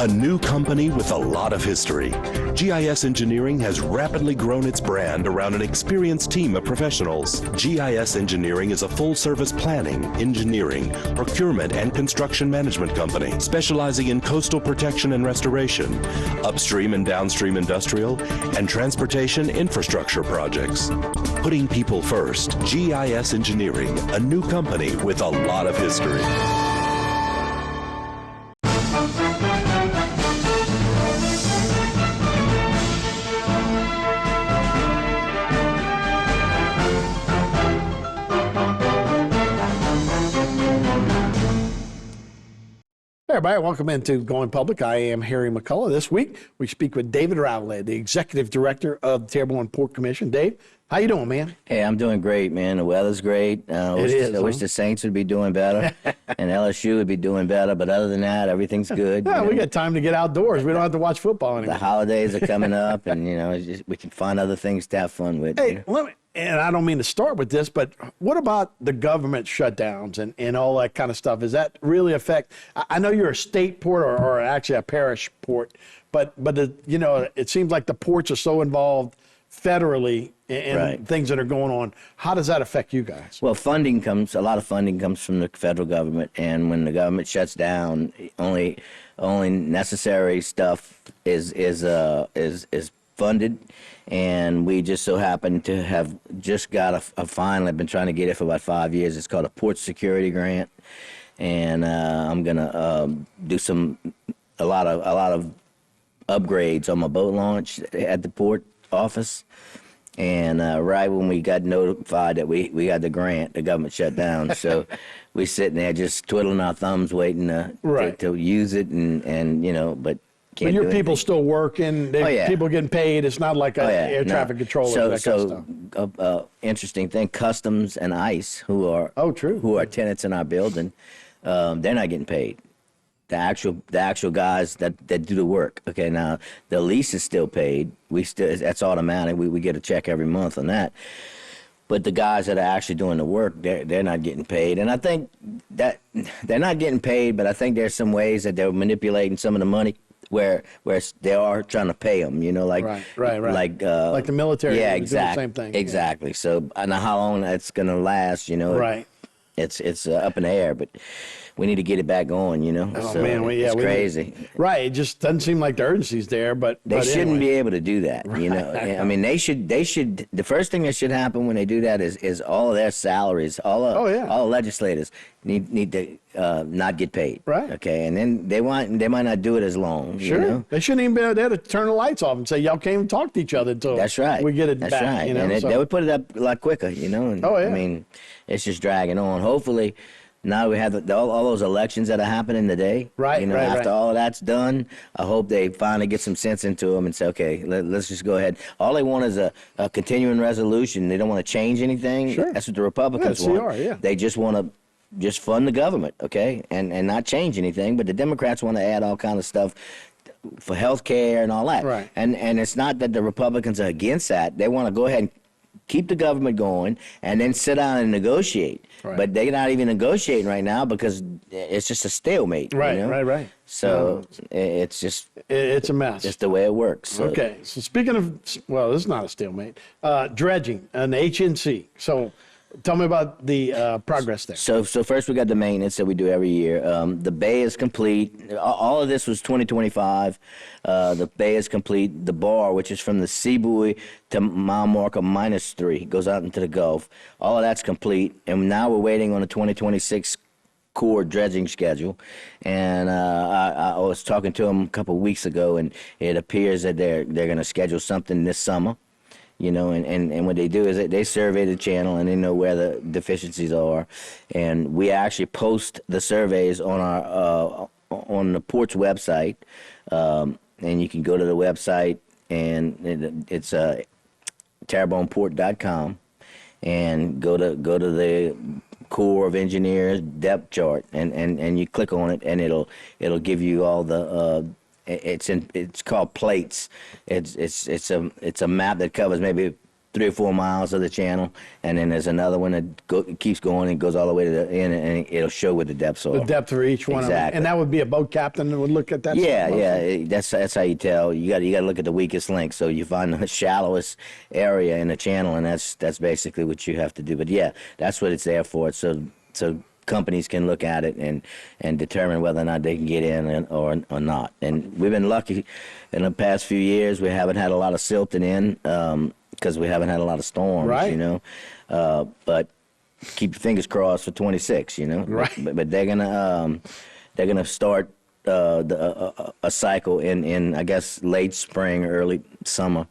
A new company with a lot of history, GIS Engineering has rapidly grown its brand around an experienced team of professionals. GIS Engineering is a full-service planning, engineering, procurement, and construction management company specializing in coastal protection and restoration, upstream and downstream industrial, and transportation infrastructure projects. Putting people first, GIS Engineering, a new company with a lot of history. Hey everybody, welcome into Going Public. I am Harry McCullough. This week, we speak with David Rowley, the Executive Director of the Terrebonne Port Commission. Dave, how you doing, man? Hey, I'm doing great, man. The weather's great. I wish the Saints would be doing better, and LSU would be doing better. But other than that, everything's good. Yeah, we got time to get outdoors. We don't have to watch football anymore. The holidays are coming up, and it's just, we can find other things to have fun with. Hey, and I don't mean to start with this, but what about the government shutdowns and all that kind of stuff? Does that really affect? I know you're a state port or actually a parish port, but it seems like the ports are so involved federally in things that are going on. How does that affect you guys? Well, a lot of funding comes from the federal government, and when the government shuts down, only necessary stuff is funded. And we just so happen to have just got a final. I've been trying to get it for about 5 years. It's called a Port Security Grant, and I'm gonna do a lot of upgrades on my boat launch at the port office. And right when we got notified that we got the grant, the government shut down. So we sitting there just twiddling our thumbs, waiting to use it, and but. But your people still working, people getting paid. It's not like air traffic control or that kind of stuff. Interesting thing, Customs and ICE, who are tenants in our building, they're not getting paid. The actual guys that do the work. Okay, now the lease is still paid. That's automatic. We get a check every month on that. But the guys that are actually doing the work, they're not getting paid. And I think that they're not getting paid, but I think there's some ways that they're manipulating some of the money. Where they are trying to pay them, like like the military. Yeah, exactly. Same thing. Exactly. Yeah. So I know how long that's gonna last. Right. It's up in the air, but we need to get it back going. Oh so man, it's crazy. Right. It just doesn't seem like the urgency's there, but they shouldn't be able to do that. Right. I mean, they should. The first thing that should happen when they do that is all of their salaries, all the legislators need to not get paid. Right. Okay. And then they might not do it as long. Sure. They shouldn't even be there to turn the lights off and say y'all can't even talk to each other until we get it back. That's right. And they would put it up a lot quicker. And, I mean, it's just dragging on. Hopefully. Now we have all those elections that are happening today. After all of that's done, I hope they finally get some sense into them and say, okay, let's just go ahead. All they want is a continuing resolution. They don't want to change anything. Sure. That's what the Republicans want. They just want to fund the government, okay, and not change anything. But the Democrats want to add all kind of stuff for health care and all that. Right. And it's not that the Republicans are against that. They want to go ahead and keep the government going and then sit down and negotiate. Right. But they're not even negotiating right now because it's just a stalemate. Right. So it's a mess. Just the way it works. So. Okay. So speaking of, this is not a stalemate. Dredging, an HNC. So tell me about the progress there. So first we got the maintenance that we do every year. The bay is complete. All of this was 2025. The bay is complete. The bar, which is from the sea buoy to mile marker -3, goes out into the Gulf. All of that's complete. And now we're waiting on the 2026 Corps dredging schedule. And I was talking to them a couple of weeks ago, and it appears that they're going to schedule something this summer. And what they do is they survey the channel and they know where the deficiencies are, and we actually post the surveys on our on the port's website, and you can go to the website and it's terrebonneport.com and go to the Corps of Engineers depth chart and you click on it and it'll give you all the it's called plates. It's a map that covers maybe 3 or 4 miles of the channel, and then there's another one that keeps going and goes all the way to the end, and it'll show what the depths are. The depth for each one. Exactly. And that would be a boat captain that would look at that. Yeah. That's how you tell. You got to look at the weakest link. So you find the shallowest area in the channel, and that's basically what you have to do. But yeah, that's what it's there for. So companies can look at it and determine whether or not they can get in or not. And we've been lucky in the past few years. We haven't had a lot of silting in because we haven't had a lot of storms, right. you know. But keep your fingers crossed for 26, you know. Right. But they're gonna start a cycle in I guess late spring, early summer,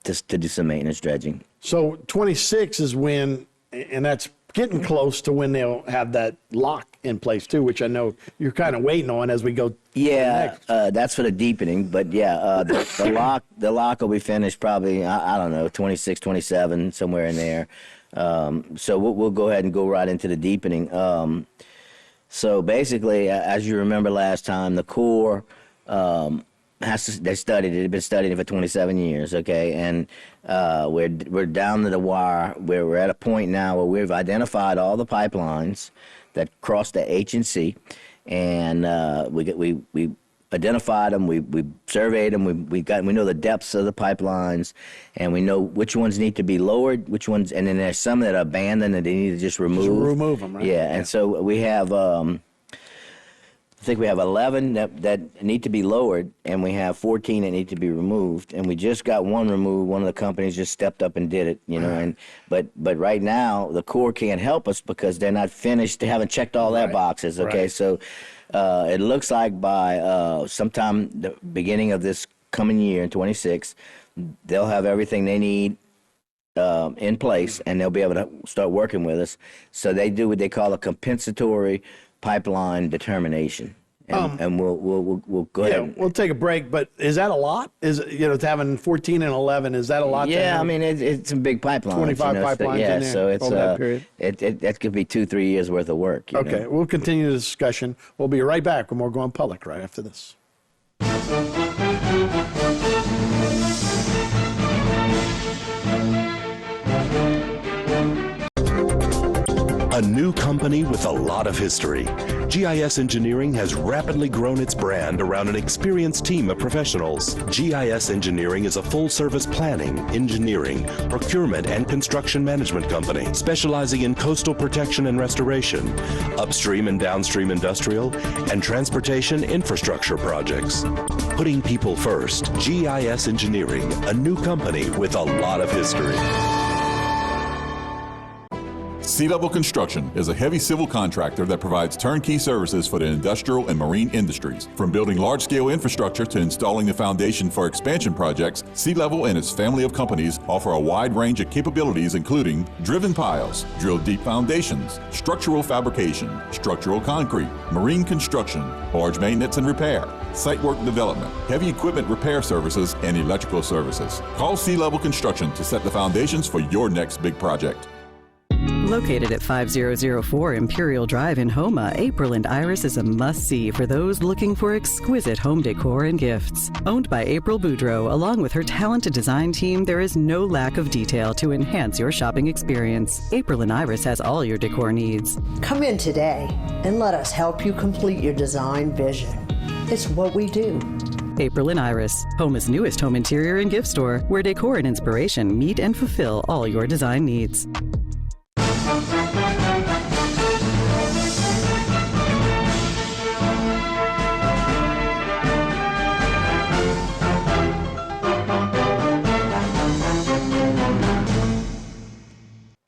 just to do some maintenance dredging. So 26 is when, and that's getting close to when they'll have that lock in place too, which I know you're kind of waiting on as we go. Yeah, that's for the deepening, but yeah, the lock will be finished probably, I don't know, 26, 27, somewhere in there. So we'll go ahead and go right into the deepening. So basically, as you remember last time, the Corps they studied it. They've been studying it for 27 years, okay? And we're down to the wire where we're at a point now where we've identified all the pipelines that cross the H&C, and we identified them, we surveyed them, we know the depths of the pipelines, and we know which ones need to be lowered, which ones, and then there's some that are abandoned that they need to just remove. Just remove them, right? Yeah, and so we have, I think we have 11 that need to be lowered, and we have 14 that need to be removed, and we just got one removed. One of the companies just stepped up and did it, you know. And but right now the Corps can't help us because they're not finished. They haven't checked all their boxes. Okay, right. So it looks like by sometime the beginning of this coming year in 26, they'll have everything they need in place, and they'll be able to start working with us. So they do what they call a compensatory pipeline determination, and we'll go ahead. Yeah, we'll take a break. But is that a lot? Is it's having 14 and 11? Is that a lot? Yeah, I mean it's some big pipelines. 25 pipelines. Yeah, in there so it's over that period. That could be 2-3 years worth of work. You Okay, know? we'll continue the discussion. We'll be right back with more Going Public right after this. A new company with a lot of history, GIS Engineering has rapidly grown its brand around an experienced team of professionals. GIS Engineering is a full-service planning, engineering, procurement, and construction management company specializing in coastal protection and restoration, upstream and downstream industrial, and transportation infrastructure projects. Putting people first, GIS Engineering, a new company with a lot of history. Sea Level Construction is a heavy civil contractor that provides turnkey services for the industrial and marine industries. From building large-scale infrastructure to installing the foundation for expansion projects, Sea Level and its family of companies offer a wide range of capabilities including driven piles, drill deep foundations, structural fabrication, structural concrete, marine construction, barge maintenance and repair, site work development, heavy equipment repair services, and electrical services. Call Sea Level Construction to set the foundations for your next big project. Located at 5004 Imperial Drive in Houma, April and Iris is a must-see for those looking for exquisite home decor and gifts. Owned by April Boudreau, along with her talented design team, there is no lack of detail to enhance your shopping experience. April and Iris has all your decor needs. Come in today and let us help you complete your design vision. It's what we do. April and Iris, Homa's newest home interior and gift store, where decor and inspiration meet and fulfill all your design needs.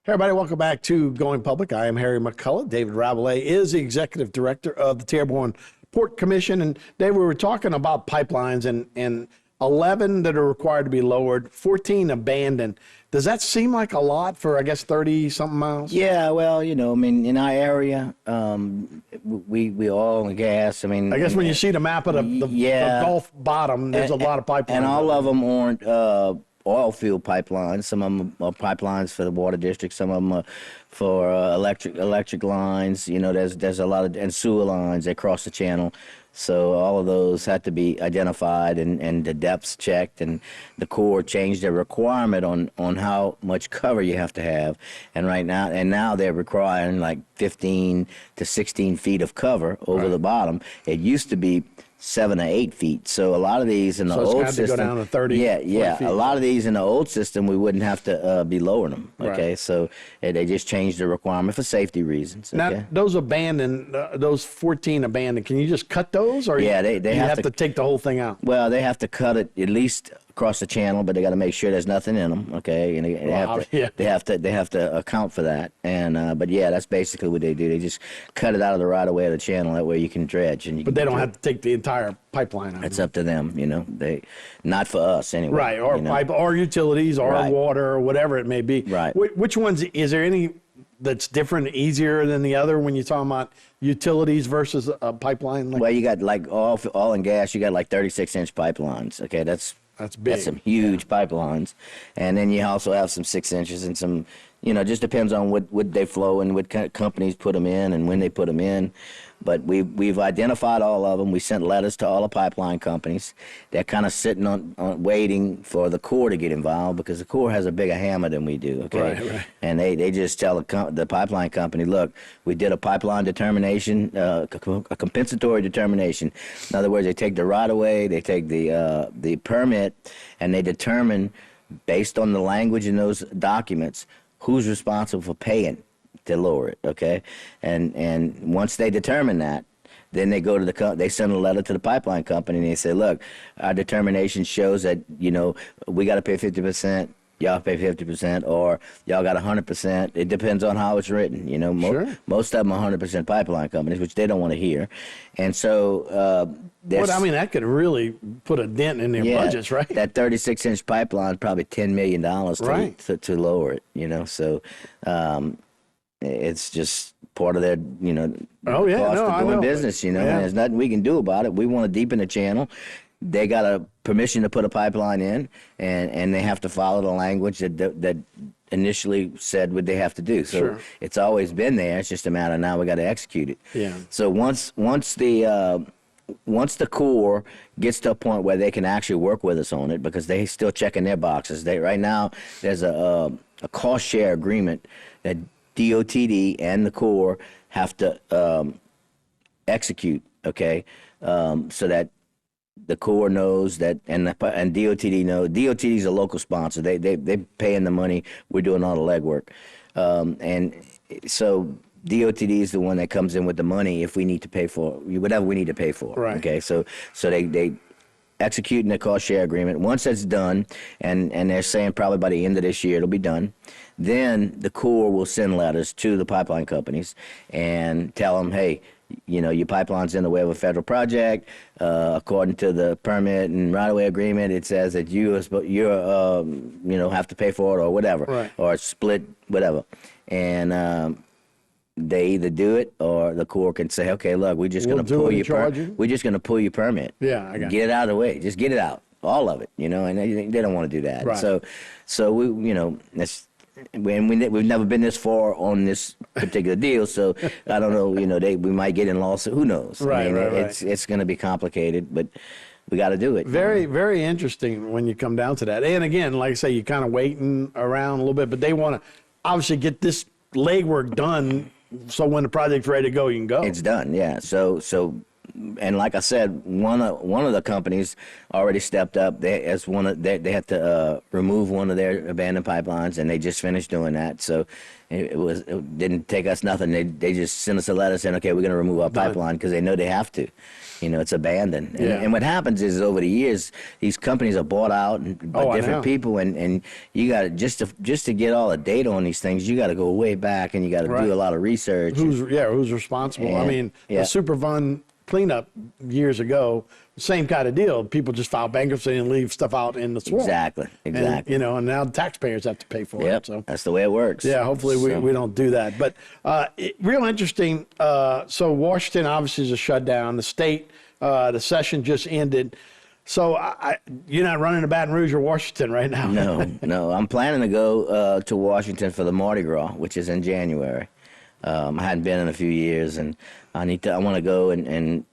Hey everybody, welcome back to Going Public. I am Harry McCullough. David Rabelais is the Executive Director of the Terrebonne Port Commission. And Dave, we were talking about pipelines and 11 that are required to be lowered, 14 abandoned. Does that seem like a lot for, I guess, 30-something miles? Yeah, well, I mean, in our area, we oil and gas. I mean, I guess when you see the map of the Gulf bottom, there's a lot of pipelines. And all of them oil field pipelines. Some of them are pipelines for the water district. Some of them are for electric lines. You know, there's a lot of, and sewer lines that cross the channel. So all of those had to be identified and the depths checked, and the Corps changed their requirement on how much cover you have to have. And now they're requiring like 15 to 16 feet of cover over the bottom. It used to be 7 or 8 feet. So a lot of these in the old system, to go down to 30. yeah. Feet. A lot of these in the old system, we wouldn't have to be lowering them. Okay, Right. so they just changed the requirement for safety reasons. Okay? Now, those abandoned, those 14 abandoned, can you just cut those? Or Yeah, they you have to to take the whole thing out? Well, they have to cut it at least across the channel, but they got to make sure there's nothing in them. Okay, and they have to account for that. And but yeah, that's basically what they do. They just cut it out of the right of way of the channel. That way you can dredge. And But they don't have to take the entire pipeline out. It's up to them. You know, not for us anyway. Right, or you know? pipe, or utilities, or Right. water, or whatever it may be. Right. Which ones, is there any that's different, easier than the other when you're talking about utilities versus a pipeline? Well, you got like oil and gas. You got like 36-inch pipelines. Okay, that's big. That's some huge pipelines, and then you also have some 6 inches and some. You know, just depends on what they flow and what kind of companies put them in and when they put them in. But we've identified all of them. We sent letters to all the pipeline companies. They're kind of sitting on waiting for the Corps to get involved, because the Corps has a bigger hammer than we do. Okay, Right. And they just tell the pipeline company, look, we did a pipeline determination, a compensatory determination. In other words, they take the right of way, they take the permit, and they determine based on the language in those documents who's responsible for paying to lower it, okay? And once they determine that, then they go to they send a letter to the pipeline company and they say, look, our determination shows that, you know, we got to pay 50%, y'all pay 50%, or y'all got 100%. It depends on how it's written, you know. Most of them are 100% pipeline companies, which they don't want to hear. And so Well, I mean, that could really put a dent in their budgets, right? That 36-inch pipeline is probably $10 million Right. to lower it, you know. So it's just part of their, you know, cost of doing business, you know. Yeah. And there's nothing we can do about it. We want to deepen the channel. They got a permission to put a pipeline in, and they have to follow the language that initially said what they have to do. So it's always been there. It's just a matter of now we got to execute it. Yeah. So once the Corps gets to a point where they can actually work with us on it, because they still checking their boxes. Right now there's a cost share agreement that DOTD and the Corps have to execute. Okay, so that the Corps knows that, and DOTD knows. DOTD is a local sponsor. They paying the money. We're doing all the legwork, and so DOTD is the one that comes in with the money if we need to pay for whatever we need to pay for. Right. Okay. So they executing the cost share agreement. Once that's done, and they're saying probably by the end of this year it'll be done, then the Corps will send letters to the pipeline companies and tell them, hey, you know, your pipeline's in the way of a federal project. According to the permit and right-of-way agreement, it says that you're have to pay for it or whatever, right. or split whatever. And they either do it, or the Corps can say, okay, look, we're just going to pull we're just going to pull your permit. Yeah, I got Get it out of the way. Just get it out, all of it, you know. And they don't want to do that. Right. So we, you know, we've never been this far on this particular deal, so I don't know. You know, we might get in lawsuit. Who knows? Right, I mean, right. It's going to be complicated, but we got to do it. Very, very interesting when you come down to that. And again, like I say, you're kind of waiting around a little bit, but they want to obviously get this legwork done, so when the project's ready to go, you can go. It's done, yeah. So. And like I said, one of the companies already stepped up. They had to remove one of their abandoned pipelines, and they just finished doing that. So it didn't take us nothing. They just sent us a letter saying, okay, we're going to remove our pipeline, because they know they have to. You know, it's abandoned. And what happens is, over the years, these companies are bought out by different people, and you got to just to get all the data on these things, you got to go way back, and you got to do a lot of research. Who's responsible? I mean, the Superfund cleanup years ago, same kind of deal. People just file bankruptcy and leave stuff out in the swamp. Exactly. And, you know, and now the taxpayers have to pay for it. So that's the way it works. Yeah, hopefully we don't do that. But real interesting. So Washington obviously is a shutdown. The state, the session just ended. So you're not running to Baton Rouge or Washington right now? No. I'm planning to go to Washington for the Mardi Gras, which is in January. I hadn't been in a few years, and I want to go and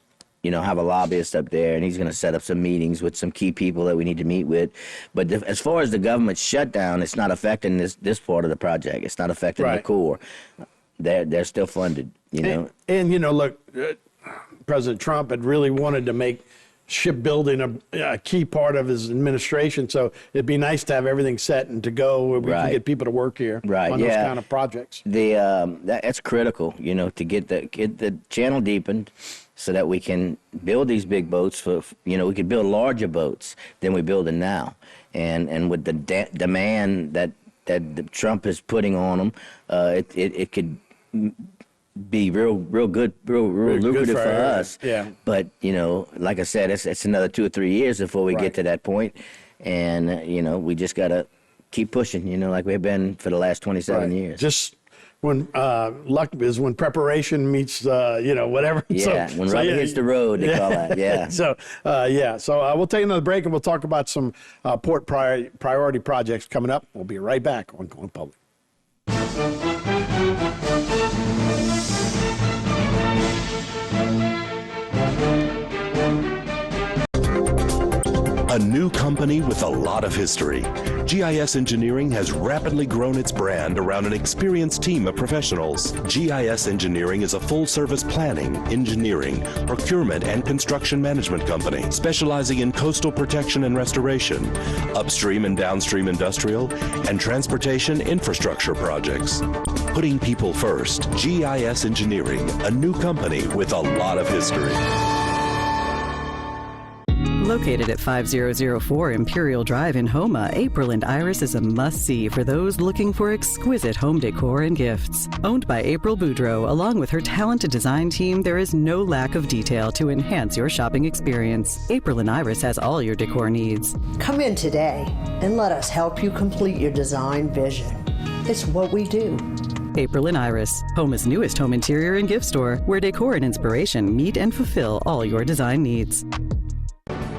have a lobbyist up there, and he's going to set up some meetings with some key people that we need to meet with. But as far as the government shutdown, it's not affecting this part of the project. It's not affecting the Corps. They're still funded, And look, President Trump had really wanted to make shipbuilding a key part of his administration, so it'd be nice to have everything set and to go where we can get people to work here on those kind of projects. That's critical, to get the channel deepened so that we can build these big boats we could build larger boats than we're building now. And with the demand that Trump is putting on them, it could be real good, real lucrative for us. Yeah. But like I said, it's another 2 or 3 years before we get to that point, and we just gotta keep pushing. Like we've been for the last 27 years. Just when luck is when preparation meets whatever. Yeah. When rubber hits the road, they call that. Yeah. So we'll take another break and we'll talk about some port priority projects coming up. We'll be right back on Going Public. A new company with a lot of history, GIS Engineering has rapidly grown its brand around an experienced team of professionals. GIS Engineering is a full-service planning, engineering, procurement, and construction management company specializing in coastal protection and restoration, upstream and downstream industrial, and transportation infrastructure projects. Putting people first, GIS Engineering, a new company with a lot of history. Located at 5004 Imperial Drive in Houma, April and Iris is a must-see for those looking for exquisite home decor and gifts. Owned by April Boudreau, along with her talented design team, there is no lack of detail to enhance your shopping experience. April and Iris has all your decor needs. Come in today and let us help you complete your design vision. It's what we do. April and Iris, Homa's newest home interior and gift store, where decor and inspiration meet and fulfill all your design needs.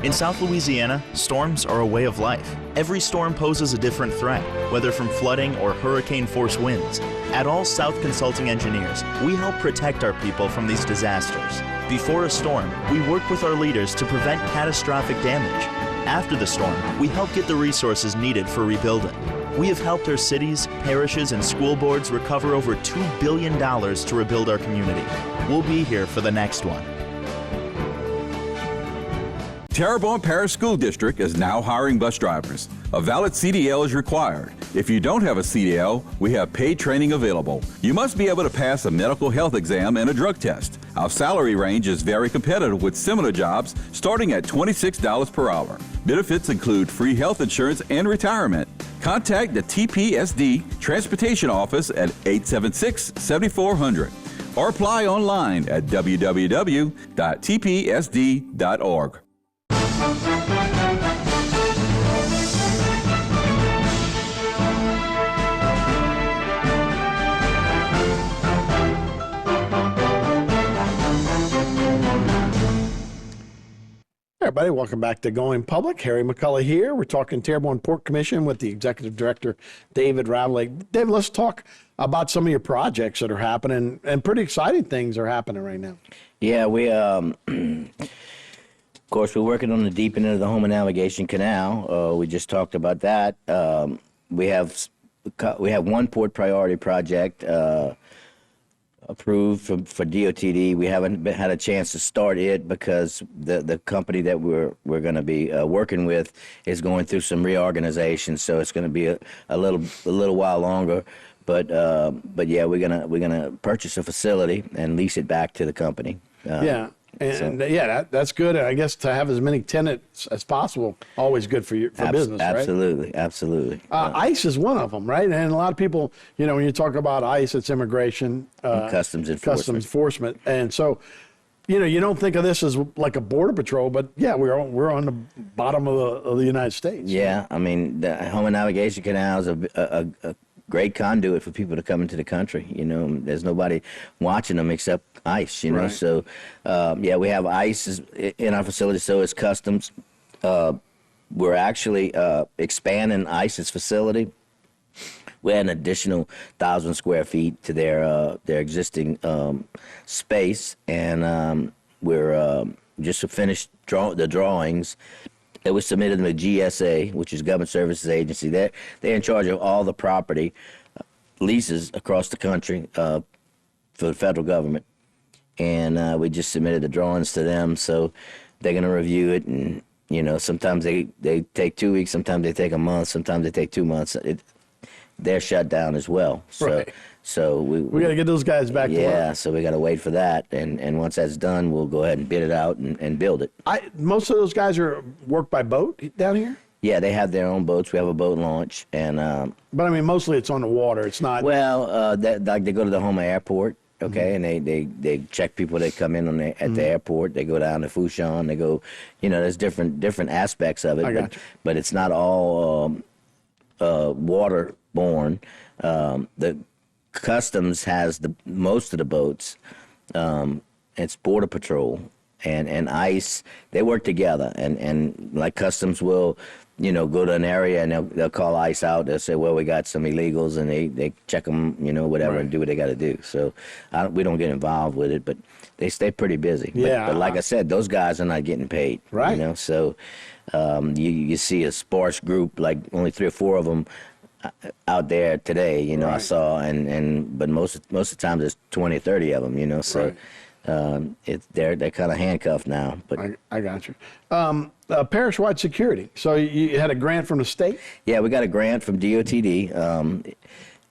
In South Louisiana, storms are a way of life. Every storm poses a different threat, whether from flooding or hurricane-force winds. At All South Consulting Engineers, we help protect our people from these disasters. Before a storm, we work with our leaders to prevent catastrophic damage. After the storm, we help get the resources needed for rebuilding. We have helped our cities, parishes, and school boards recover over $2 billion to rebuild our community. We'll be here for the next one. Terrebonne Parish School District is now hiring bus drivers. A valid CDL is required. If you don't have a CDL, we have paid training available. You must be able to pass a medical health exam and a drug test. Our salary range is very competitive with similar jobs starting at $26 per hour. Benefits include free health insurance and retirement. Contact the TPSD Transportation Office at 876-7400 or apply online at www.tpsd.org. Everybody, welcome back to Going Public. Harry McCullough here. We're talking Terrebonne Port Commission with the Executive Director, David Raveley. David, let's talk about some of your projects that are happening, and pretty exciting things are happening right now. Yeah, we, of course, we're working on the deepening of the Houma Navigation Canal. We just talked about that. We have one port priority project approved for DOTD. We haven't had a chance to start it because the company that we're going to be working with is going through some reorganization, so it's going to be a little while longer. But yeah, we're gonna purchase a facility and lease it back to the company. That's good. I guess to have as many tenants as possible, always good for business, right? Absolutely. ICE is one of them, right? And a lot of people, when you talk about ICE, it's immigration, customs enforcement, and so. You don't think of this as like a border patrol, but yeah, we're on the bottom of the United States. Yeah, I mean, the Houma Navigation Canal is a great conduit for people to come into the country. There's nobody watching them except ICE. Right. So yeah, we have ICE in our facility, so is customs. we're actually expanding ICE's facility. We had an additional 1,000 square feet to their existing space, and we're just finished the drawings. It was submitted to the GSA, which is Government Services Agency. They're in charge of all the property leases across the country for the federal government, and we just submitted the drawings to them. So they're going to review it, and sometimes they take 2 weeks, sometimes they take a month, sometimes they take 2 months. They're shut down as well. So, right. So we got to get those guys back to work. Yeah, so we got to wait for that, and once that's done, we'll go ahead and bid it out and build it. Most of those guys work by boat down here? Yeah, they have their own boats. We have a boat launch, and but I mean, mostly it's on the water. It's not. Well, like they go to the Houma airport, okay, and they check people that come in at the airport. They go down to Fouchon. They go, there's different aspects of it, but it's not all waterborne. The Customs has most of the boats. It's Border Patrol and ICE. They work together, and like Customs will, go to an area and they'll call ICE out. They'll say, well, we got some illegals, and they check them, whatever, and do what they got to do. So we don't get involved with it, but they stay pretty busy. Yeah. But like I said, those guys are not getting paid. Right. So you see a sparse group, like only 3 or 4 of them out there today, right. I saw, but most of the time there's 20 or 30 of them, so right. They're kind of handcuffed now. But I got you. Parish-wide security. So you had a grant from the state? Yeah, we got a grant from DOTD,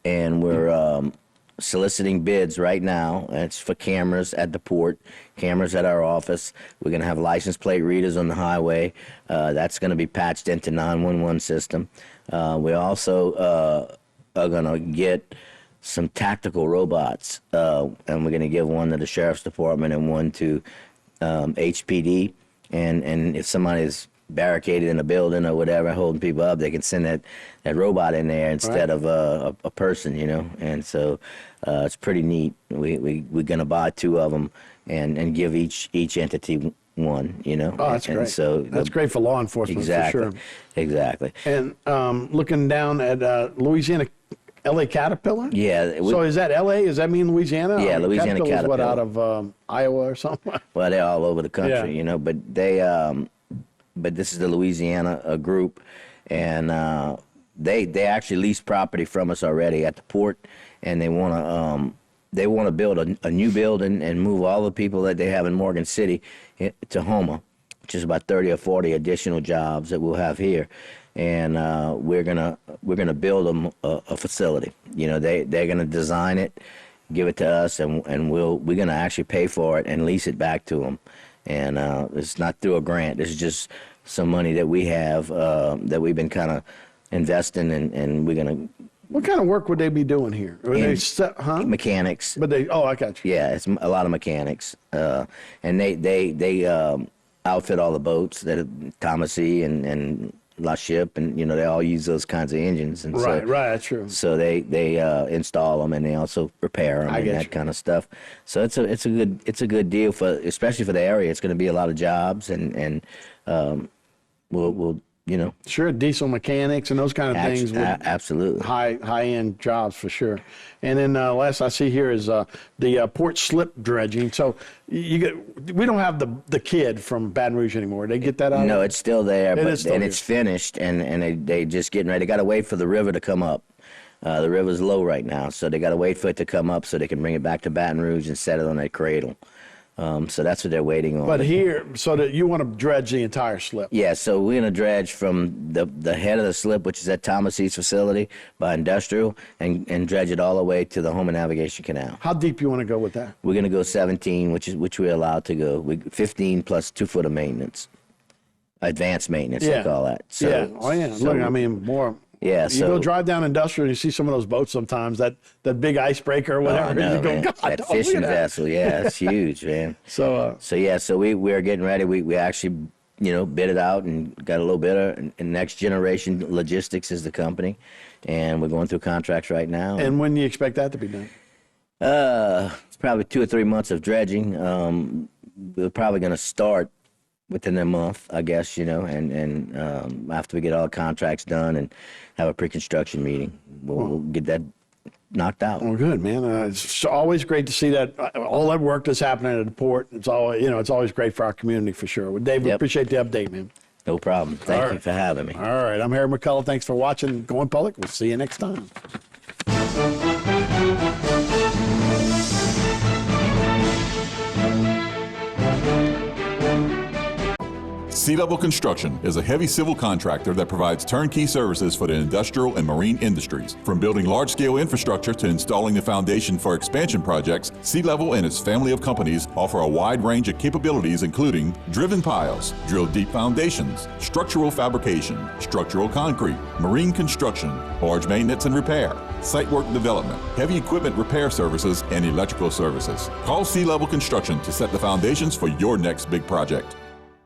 and we're soliciting bids right now. It's for cameras at the port, cameras at our office. We're going to have license plate readers on the highway. That's going to be patched into 911 system. We also are going to get some tactical robots, and we're going to give one to the Sheriff's Department and one to HPD. And if somebody's barricaded in a building or whatever, holding people up, they can send that robot in there instead of a person, And so it's pretty neat. We're going to buy 2 of them and give each entity one, Oh, that's great. So that's great for law enforcement, exactly, for sure. Exactly. And looking down at Louisiana, LA Caterpillar? Yeah. So is that LA? Does that mean Louisiana? Yeah, Louisiana Caterpillar. Is what, out of Iowa or something? Well, they're all over the country, but they, but this is the Louisiana group, and they actually lease property from us already at the port, and they want to build a new building and move all the people that they have in Morgan City to Houma, which is about 30 or 40 additional jobs that we'll have here, and we're gonna build them a facility. They're gonna design it, give it to us, and we're gonna actually pay for it and lease it back to them. And it's not through a grant. This is just some money that we have that we've been kind of investing in, and we're gonna. What kind of work would they be doing here? Mechanics. But I got you. Yeah, it's a lot of mechanics, and they outfit all the boats that are Thomas E. and La Ship, and they all use those kinds of engines. And right, that's true. So they install them, and they also repair them and that kind of stuff. So it's a good deal especially for the area. It's going to be a lot of jobs, and we'll Sure, diesel mechanics and those kind of things. Absolutely. High-end jobs for sure. And then last I see here is the port slip dredging. So we don't have the kid from Baton Rouge anymore. They get that out? No, it's still there, it's finished, and they just getting ready. They got to wait for the river to come up. The river's low right now, so they got to wait for it to come up so they can bring it back to Baton Rouge and set it on that cradle. So that's what they're waiting on. But here, so that you want to dredge the entire slip? Yeah, so we're going to dredge from the head of the slip, which is at Thomas East facility by Industrial, and dredge it all the way to the Houma Navigation Canal. How deep you want to go with that? We're going to go 17, which we're allowed to go. 15 plus 2 foot of maintenance. Advanced maintenance, they call that. So, yeah. Oh, yeah. So look, I mean, more. Yeah, you go drive down Industrial, and you see some of those boats sometimes, that big icebreaker or whatever. No, you go, man. God, that fishing vessel, it's huge, man. So we're getting ready. We actually, bid it out and got a little bidder. And Next Generation Logistics is the company, and we're going through contracts right now. And when do you expect that to be done? It's probably 2 or 3 months of dredging. We're probably going to start within a month, I guess, and after we get all the contracts done and have a pre-construction meeting, we'll get that knocked out. Well, good, man. It's always great to see that all that work that's happening at the port. It's always great for our community for sure. Well, Dave, we appreciate the update, man. No problem. Thank you for having me. All right. I'm Harry McCullough. Thanks for watching Going Public. We'll see you next time. Sea Level Construction is a heavy civil contractor that provides turnkey services for the industrial and marine industries. From building large-scale infrastructure to installing the foundation for expansion projects, Sea Level and its family of companies offer a wide range of capabilities including driven piles, drill deep foundations, structural fabrication, structural concrete, marine construction, barge maintenance and repair, site work development, heavy equipment repair services, and electrical services. Call Sea Level Construction to set the foundations for your next big project.